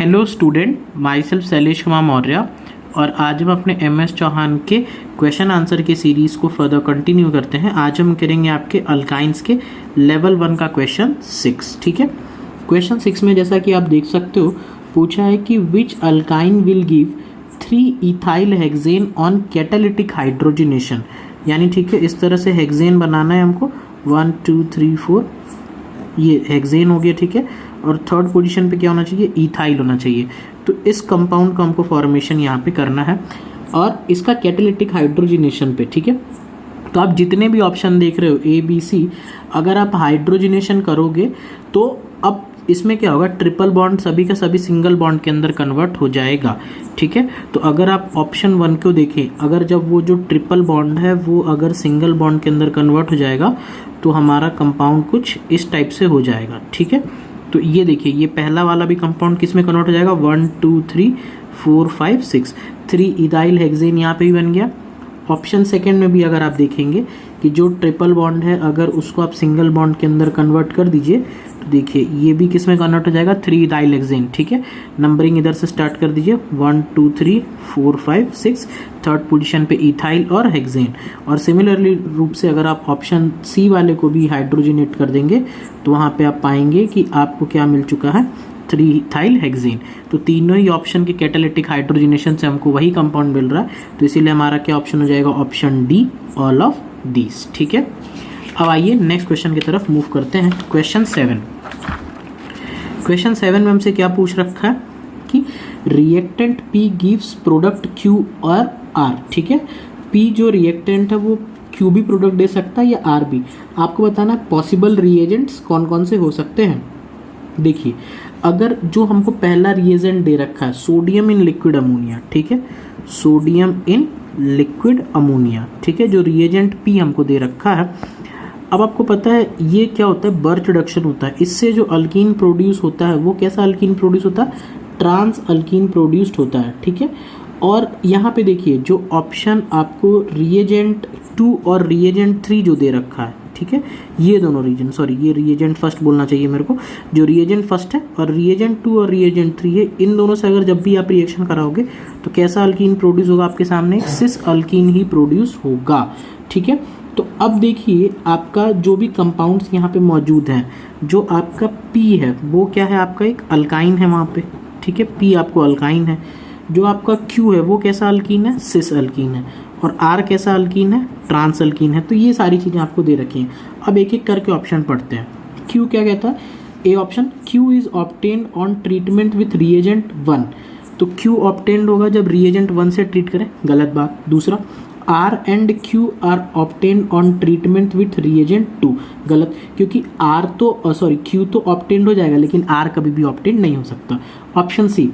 Hello student, my self Shailesh Kumar Maurya और आज हम अपने MS चौहान के क्वेश्चन आंसर की सीरीज़ को फर्दर कंटिन्यू करते हैं। आज हम करेंगे आपके अल्काइंस के लेवल 1 का क्वेश्चन 6। ठीक है, क्वेश्चन 6 में जैसा कि आप देख सकते हो पूछा है कि which alkyne will give 3 ethyl hexane on catalytic hydrogenation. यानी ठीक है, इस तरह से हेक्सेन बनाना है हमको 1 2 3 4, ये हेक्सेन हो गया। ठीक है, और थर्ड पोजीशन पे क्या होना चाहिए, इथाइल होना चाहिए। तो इस कंपाउंड का हमको फॉर्मेशन यहाँ पे करना है और इसका कैटालिटिक हाइड्रोजनेशन पे। ठीक है, तो आप जितने भी ऑप्शन देख रहे हो ABC, अगर आप हाइड्रोजनेशन करोगे तो अब इसमें क्या होगा, ट्रिपल बॉन्ड सभी का सभी सिंगल बॉन्ड के अंदर कन्वर्ट हो जाएगा। ठीक है, तो अगर आप ऑप्शन 1 को देखें, अगर जब वो जो ट्रिपल बॉन्ड है वो अगर सिंगल बॉन्ड के अंदर कन्वर्ट हो जाएगा तो हमारा कंपाउंड कुछ इस टाइप से हो जाएगा। ठीक है, तो ये देखिए, ये पहला वाला भी कंपाउंड किस में कन्वर्ट हो जाएगा, 1 2 3 4 5 6, 3 इथाइल हेक्सेन यहाँ पे भी बन गया। ऑप्शन सेकंड में भी अगर आप देखेंगे कि जो ट्रिपल बॉन्ड है अगर उसको आप सिंगल बॉन्ड के अंदर कन्वर्ट कर दीजिए तो देखिए ये भी किस में कन्वर्ट हो जाएगा, 3 इथाइल हेक्सेन। ठीक है, नंबरिंग इधर से स्टार्ट कर दीजिए 1 2 3 4 5 6, थर्ड पोजीशन पे इथाइल और हेक्सेन। और सिमिलरली रूप से अगर आप ऑप्शन C वाले को भी हाइड्रोजनेट कर देंगे तो वहाँ पे आप पाएंगे कि आपको क्या मिल चुका है, 3 इथाइल हेक्सेन। तो तीनों ही ऑप्शन के कैटालिटिक हाइड्रोजनेशन से हमको वही कंपाउंड मिल रहा है, तो इसीलिए हमारा क्या ऑप्शन हो जाएगा, option D, all of these. ठीक है, अब आइए नेक्स्ट क्वेश्चन की तरफ मूव करते हैं। क्वेश्चन 7 में हमसे क्या पूछ रखा है कि reactant P gives product Q और R। ठीक है, P जो रिएक्टेंट है वो Q भी प्रोडक्ट दे सकता है या R भी। आपको बताना पॉसिबल रिएजेंट्स कौन कौन से हो सकते हैं। देखिए, अगर जो हमको पहला रिएजेंट दे रखा है सोडियम इन लिक्विड अमोनिया, ठीक है, सोडियम इन लिक्विड अमोनिया, ठीक है, जो रिएजेंट P हमको दे रखा है। अब आपको पता है ये क्या होता है, बर्च रिडक्शन होता है। इससे जो अल्कीन प्रोड्यूस होता है वो कैसा अल्कीन प्रोड्यूस होता है, ट्रांस अल्कीन प्रोड्यूस्ड होता है। ठीक है, और यहाँ पे देखिए जो ऑप्शन आपको रिएजेंट 2 और रिएजेंट 3 जो दे रखा है, ठीक है, ये दोनों रीजन, सॉरी ये रिएजेंट फर्स्ट बोलना चाहिए मेरे को, जो रिएजेंट फर्स्ट है और रिएजेंट 2 और रिएजेंट 3 है, इन दोनों से अगर जब भी आप रिएक्शन कराओगे तो कैसा अल्कीन प्रोड्यूस होगा, आपके सामने सिस अल्कीन ही प्रोड्यूस होगा। ठीक है, तो अब देखिए आपका जो भी कंपाउंड्स यहाँ पे मौजूद हैं, जो आपका P है वो क्या है, आपका एक अल्काइन है वहाँ पे। ठीक है, P आपको अल्काइन है। जो आपका Q है वो कैसा अल्कीन है, सिस अल्कीन है। और R कैसा अल्कीन है, ट्रांस अल्कीन है। तो ये सारी चीज़ें आपको दे रखी हैं। अब एक एक करके ऑप्शन पढ़ते हैं। Q क्या कहता है, A option, Q is obtained on treatment with reagent 1। तो Q ऑब्टेन्ड होगा जब रिएजेंट 1 से ट्रीट करें, गलत बात। दूसरा, R and Q are obtained on treatment with reagent 2, गलत, क्योंकि R तो Q तो ऑब्टेन्ड हो जाएगा लेकिन R कभी भी ऑब्टेन्ड नहीं हो सकता। Option C,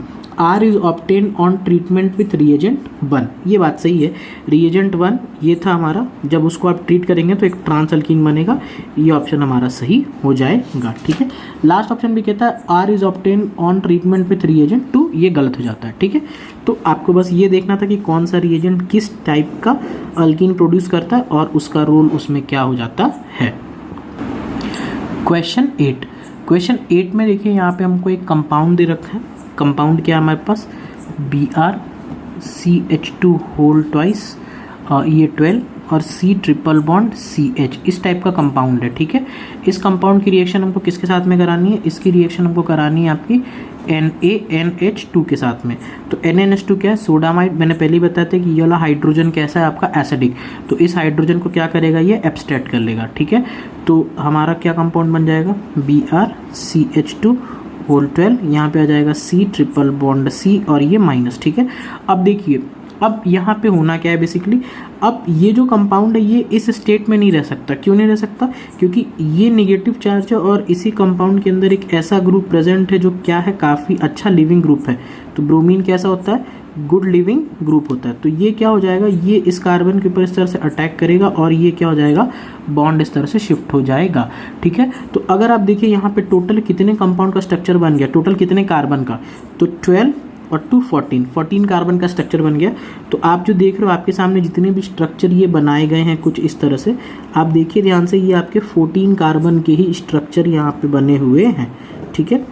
R is obtain on treatment with reagent 1, ये बात सही है। रिएजेंट 1 ये था हमारा, जब उसको आप ट्रीट करेंगे तो एक ट्रांस अल्कीन बनेगा, ये ऑप्शन हमारा सही हो जाएगा। ठीक है, लास्ट ऑप्शन भी कहता है R is obtain on treatment with reagent 2, ये गलत हो जाता है। ठीक है, तो आपको बस ये देखना था कि कौन सा रिएजेंट किस टाइप का अल्कीन प्रोड्यूस करता है और उसका रोल उसमें क्या हो जाता है। क्वेश्चन 8 में देखिए यहाँ पे हमको एक कंपाउंड दे रखा है। कंपाउंड क्या है हमारे पास, BrCH2 होल ट्वाइस, ये 12 और C ट्रिपल बॉन्ड CH, इस टाइप का कंपाउंड है। ठीक है, इस कंपाउंड की रिएक्शन हमको किसके साथ में करानी है, इसकी रिएक्शन हमको करानी है आपकी NaNH2 के साथ में। तो NaNH2 क्या है, सोडामाइड। मैंने पहले ही बताया था कि ये वाला हाइड्रोजन कैसा है आपका, एसिडिक। तो इस हाइड्रोजन को क्या करेगा, ये एब्स्ट्रैक्ट कर लेगा। ठीक है, तो हमारा क्या कंपाउंड बन जाएगा, BrCH2 होल 12, यहाँ पे आ जाएगा C ट्रिपल बॉन्ड C और ये माइनस। ठीक है, अब देखिए अब यहाँ पे होना क्या है बेसिकली, अब ये जो कंपाउंड है ये इस स्टेट में नहीं रह सकता। क्यों नहीं रह सकता, क्योंकि ये नेगेटिव चार्ज है और इसी कंपाउंड के अंदर एक ऐसा ग्रुप प्रेजेंट है जो क्या है, काफ़ी अच्छा लिविंग ग्रुप है। तो ब्रोमीन कैसा होता है, गुड लिविंग ग्रुप होता है। तो ये क्या हो जाएगा, ये इस कार्बन के ऊपर इस तरह से अटैक करेगा और ये क्या हो जाएगा, बॉन्ड इस तरह से शिफ्ट हो जाएगा। ठीक है, तो अगर आप देखिए यहाँ पे टोटल कितने कंपाउंड का स्ट्रक्चर बन गया, टोटल कितने कार्बन का, तो 12 और 2 14 कार्बन का स्ट्रक्चर बन गया। तो आप जो देख रहे हो आपके सामने जितने भी स्ट्रक्चर ये बनाए गए हैं कुछ इस तरह से, आप देखिए ध्यान से, ये आपके 14 कार्बन के ही स्ट्रक्चर यहाँ पे बने हुए हैं। ठीक है,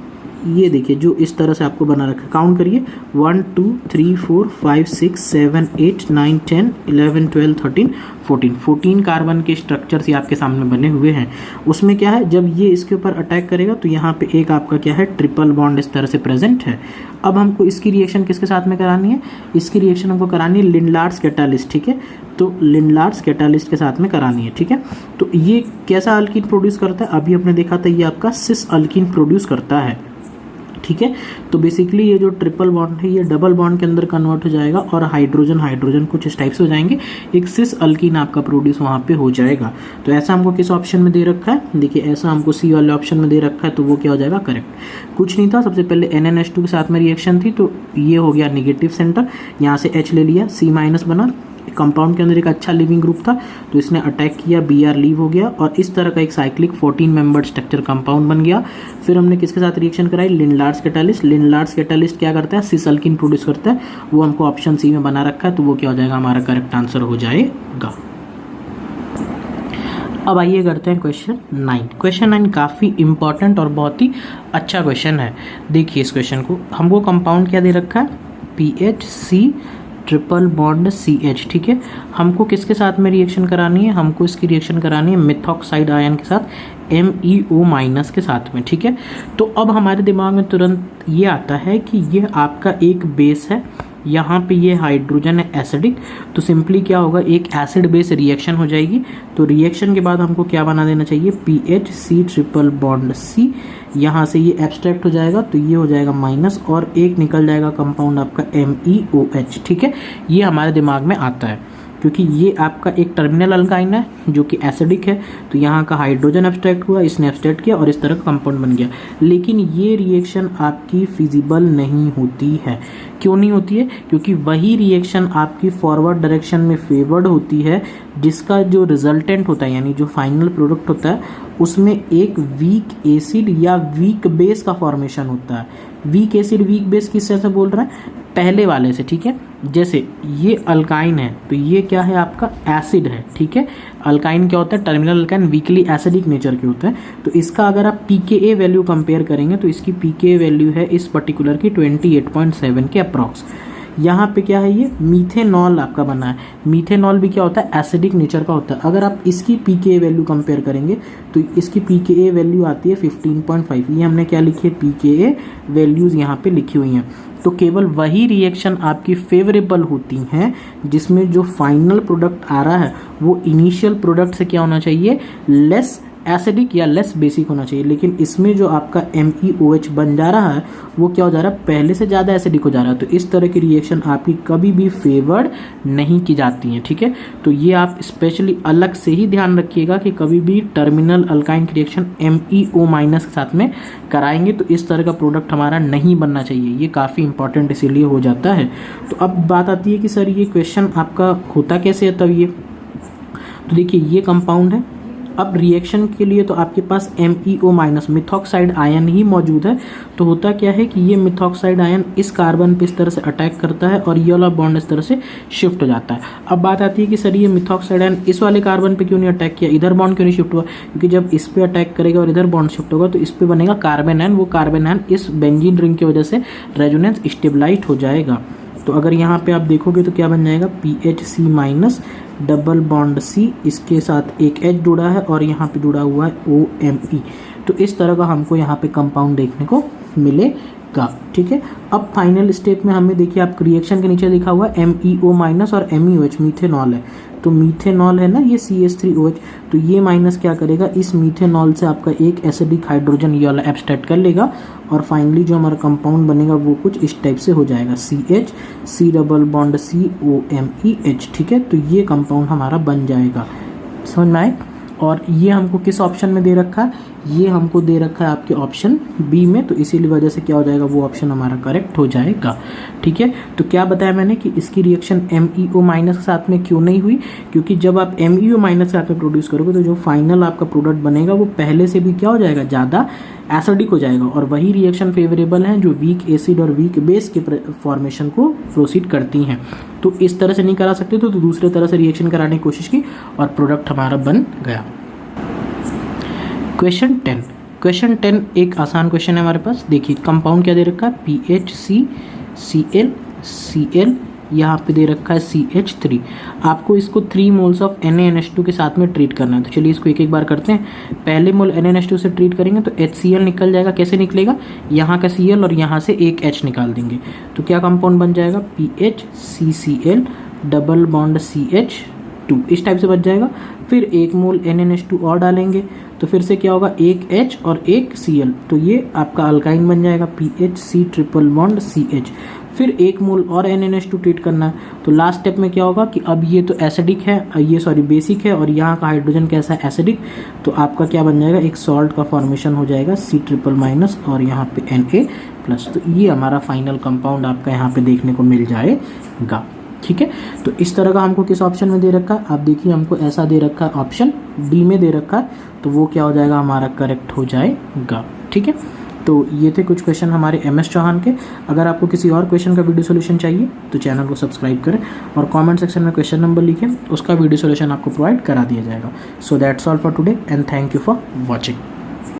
ये देखिए जो इस तरह से आपको बना रखा है, काउंट करिए 1 2 3 4 5 6 7 8 9 10 11 12 13 14 कार्बन के स्ट्रक्चर्स ये आपके सामने बने हुए हैं। उसमें क्या है, जब ये इसके ऊपर अटैक करेगा तो यहाँ पे एक आपका क्या है, ट्रिपल बॉन्ड इस तरह से प्रेजेंट है। अब हमको इसकी रिएक्शन किसके साथ में करानी है, इसकी रिएक्शन हमको करानी है लिंडलार्ड्स कैटालिस्ट, ठीक है। तो लिंडलार्ड्स कैटालिस्ट के साथ में करानी है, ठीक है। तो ये कैसा अल्कीन प्रोड्यूस करता है, अभी हमने देखा था ये आपका सिस अल्कीन प्रोड्यूस करता है, ठीक है। तो बेसिकली ये जो ट्रिपल बॉन्ड है ये डबल बॉन्ड के अंदर कन्वर्ट हो जाएगा और हाइड्रोजन हाइड्रोजन कुछ इस टाइप से हो जाएंगे, एक सिस अल्कीन आपका प्रोड्यूस वहाँ पे हो जाएगा। तो ऐसा हमको किस ऑप्शन में दे रखा है, देखिए ऐसा हमको सी वाले ऑप्शन में दे रखा है, तो वो क्या हो जाएगा, करेक्ट। कुछ नहीं था, सबसे पहले NnH2 के साथ में रिएक्शन थी तो ये हो गया निगेटिव सेंटर, यहाँ से H ले लिया, C माइनस बना, कंपाउंड के अंदर एक अच्छा लिविंग ग्रुप था तो इसने अटैक किया, Br लीव हो गया और इस तरह का एक साइक्लिक 14 मेंबर्ड स्ट्रक्चर कंपाउंड बन गया। फिर हमने किसके साथ रिएक्शन कराई, लिंडलार्ड्स कैटालिस्ट। लिंडलार्ड्स कैटालिस्ट क्या करता है, सिस अल्कीन प्रोड्यूस करता है, वो हमको ऑप्शन सी में बना रखा है, तो वो क्या हो जाएगा, हमारा करेक्ट आंसर हो जाएगा। अब आइए करते हैं क्वेश्चन 9। क्वेश्चन 9 काफ़ी इंपॉर्टेंट और बहुत ही अच्छा क्वेश्चन है। देखिए इस क्वेश्चन को, हमको कंपाउंड क्या दे रखा है, PHC ट्रिपल बॉन्ड CH, ठीक है। हमको किसके साथ में रिएक्शन करानी है, हमको इसकी रिएक्शन करानी है मिथॉक्साइड आयन के साथ MEO माइनस के साथ में, ठीक है। तो अब हमारे दिमाग में तुरंत ये आता है कि ये आपका एक बेस है, यहाँ पे ये हाइड्रोजन है एसिडिक, तो सिंपली क्या होगा, एक एसिड बेस रिएक्शन हो जाएगी। तो रिएक्शन के बाद हमको क्या बना देना चाहिए, PHC ट्रिपल बॉन्ड C, यहाँ से ये एब्स्ट्रैक्ट हो जाएगा तो ये हो जाएगा माइनस और एक निकल जाएगा कंपाउंड आपका MEOH, ठीक है। ये हमारे दिमाग में आता है क्योंकि ये आपका एक टर्मिनल अल्काइन है जो कि एसिडिक है, तो यहाँ का हाइड्रोजन एब्स्ट्रैक्ट हुआ, इसने एब्स्ट्रैक्ट किया और इस तरह का कंपाउंड बन गया। लेकिन ये रिएक्शन आपकी फिजिबल नहीं होती है। क्यों नहीं होती है, क्योंकि वही रिएक्शन आपकी फॉरवर्ड डायरेक्शन में फेवर्ड होती है, जिसका जो रिजल्टेंट होता है यानी जो फाइनल प्रोडक्ट होता है उसमें एक वीक एसिड या वीक बेस का फॉर्मेशन होता है। वीक एसिड वीक बेस किस तरह से बोल रहा है, पहले वाले से, ठीक है। जैसे ये अल्काइन है तो ये क्या है, आपका एसिड है, ठीक है। अल्काइन क्या होता है, terminal alkyne weakly acidic nature के होते हैं। तो इसका अगर आप pKa वैल्यू कंपेयर करेंगे तो इसकी pKa वैल्यू है इस पर्टिकुलर की 28.7 के अप्रॉक्स। यहाँ पे क्या है, ये मीथेनॉल आपका बना है। मीथेनॉल भी क्या होता है, एसिडिक नेचर का होता है। अगर आप इसकी pKa वैल्यू कंपेयर करेंगे तो इसकी pKa वैल्यू आती है 15.5। ये हमने क्या लिखी है, pKa वैल्यूज़ यहाँ पे लिखी हुई हैं। तो केवल वही रिएक्शन आपकी फेवरेबल होती हैं जिसमें जो फाइनल प्रोडक्ट आ रहा है वो इनिशियल प्रोडक्ट से क्या होना चाहिए, लेस एसिडिक या लेस बेसिक होना चाहिए। लेकिन इसमें जो आपका MEOH बन जा रहा है वो क्या हो जा रहा है, पहले से ज़्यादा एसिडिक हो जा रहा है। तो इस तरह की रिएक्शन आपकी कभी भी फेवर्ड नहीं की जाती हैं, ठीक है। तो ये आप स्पेशली अलग से ही ध्यान रखिएगा कि कभी भी टर्मिनल अल्काइन की रिएक्शन MEO माइनस के साथ में कराएंगे तो इस तरह का प्रोडक्ट हमारा नहीं बनना चाहिए। ये काफ़ी इंपॉर्टेंट इसीलिए हो जाता है। तो अब बात आती है कि सर ये क्वेश्चन आपका होता कैसे है, तब ये तो देखिए ये कंपाउंड है। अब रिएक्शन के लिए तो आपके पास MEO माइनस मिथॉक्साइड आयन ही मौजूद है। तो होता क्या है कि ये मिथॉक्साइड आयन इस कार्बन पे इस तरह से अटैक करता है और ये वाला बॉन्ड इस तरह से शिफ्ट हो जाता है। अब बात आती है कि सर ये मिथॉक्साइड आयन इस वाले कार्बन पे क्यों नहीं अटैक किया, इधर बॉन्ड क्यों नहीं शिफ्ट हुआ, क्योंकि जब इस पे अटैक करेगा और इधर बॉन्ड शिफ्ट होगा तो इस पे बनेगा कार्बन आयन। वो कार्बन आयन इस बेंजीन रिंग की वजह से रेजोनेंस स्टेबलाइज हो जाएगा। तो अगर यहाँ पे आप देखोगे तो क्या बन जाएगा, PHC minus double bond C, इसके साथ एक H जुड़ा है और यहाँ पे जुड़ा हुआ है OMe। तो इस तरह का हमको यहाँ पे कंपाउंड देखने को मिलेगा, ठीक है। अब फाइनल स्टेप में हमें देखिए आप रिएक्शन के नीचे लिखा हुआ है MEO माइनस और MEOH, मीथेनॉल है। तो मीथेनॉल है ना ये CH3OH, तो ये माइनस क्या करेगा, इस मीथेनॉल से आपका एक एसिडिक हाइड्रोजन ये वाला एब्स्ट्रैक्ट कर लेगा और फाइनली जो हमारा कंपाउंड बनेगा वो कुछ इस टाइप से हो जाएगा, CH C double bond COMeH, ठीक है। तो ये कंपाउंड हमारा बन जाएगा, समझ में आए। और ये हमको किस ऑप्शन में दे रखा है, ये हमको दे रखा है आपके ऑप्शन बी में। तो इसीलिए वजह से क्या हो जाएगा, वो ऑप्शन हमारा करेक्ट हो जाएगा, ठीक है। तो क्या बताया मैंने कि इसकी रिएक्शन MEO माइनस के साथ में क्यों नहीं हुई, क्योंकि जब आप MEO माइनस के साथ में प्रोड्यूस करोगे तो जो फाइनल आपका प्रोडक्ट बनेगा वो पहले से भी क्या हो जाएगा, ज़्यादा एसिडिक हो जाएगा। और वही रिएक्शन फेवरेबल हैं जो वीक एसिड और वीक बेस के फॉर्मेशन को प्रोसीड करती हैं। तो इस तरह से नहीं करा सकते तो दूसरे तरह से रिएक्शन कराने की कोशिश की और प्रोडक्ट हमारा बन गया। क्वेश्चन 10, क्वेश्चन 10 एक आसान क्वेश्चन है हमारे पास। देखिए कंपाउंड क्या दे रखा है, PHCCl, यहाँ पे दे रखा है CH3। आपको इसको 3 मोल्स ऑफ NaNH2 के साथ में ट्रीट करना है। तो चलिए इसको एक एक बार करते हैं। पहले मोल NaNH2 से ट्रीट करेंगे तो HCl निकल जाएगा। कैसे निकलेगा, यहाँ का Cl और यहाँ से एक H निकाल देंगे तो क्या कंपाउंड बन जाएगा, PHCCl डबल बॉन्ड CH2, इस टाइप से बच जाएगा। फिर एक मोल NaNH2 और डालेंगे तो फिर से क्या होगा, एक H और एक Cl, तो ये आपका अल्काइन बन जाएगा PHC ट्रिपल बॉन्ड CH। फिर एक मोल और NaNH2 ट्रीट करना है तो लास्ट स्टेप में क्या होगा कि अब ये तो एसिडिक है, ये बेसिक है और यहाँ का हाइड्रोजन कैसा है, एसिडिक, तो आपका क्या बन जाएगा, एक सॉल्ट का फॉर्मेशन हो जाएगा C ट्रिपल- और यहाँ पे Na+। तो ये हमारा फाइनल कंपाउंड आपका यहाँ पे देखने को मिल जाएगा। ठीक है, तो इस तरह का हमको किस ऑप्शन में दे रखा है, आप देखिए हमको ऐसा दे रखा है, ऑप्शन डी में दे रखा है, तो वो क्या हो जाएगा, हमारा करेक्ट हो जाएगा। ठीक है, तो ये थे कुछ क्वेश्चन हमारे MS चौहान के। अगर आपको किसी और क्वेश्चन का वीडियो सोल्यूशन चाहिए तो चैनल को सब्सक्राइब करें और कमेंट सेक्शन में क्वेश्चन नंबर लिखें, उसका वीडियो सोल्यूशन आपको प्रोवाइड करा दिया जाएगा। So that's all for today and thank you for watching.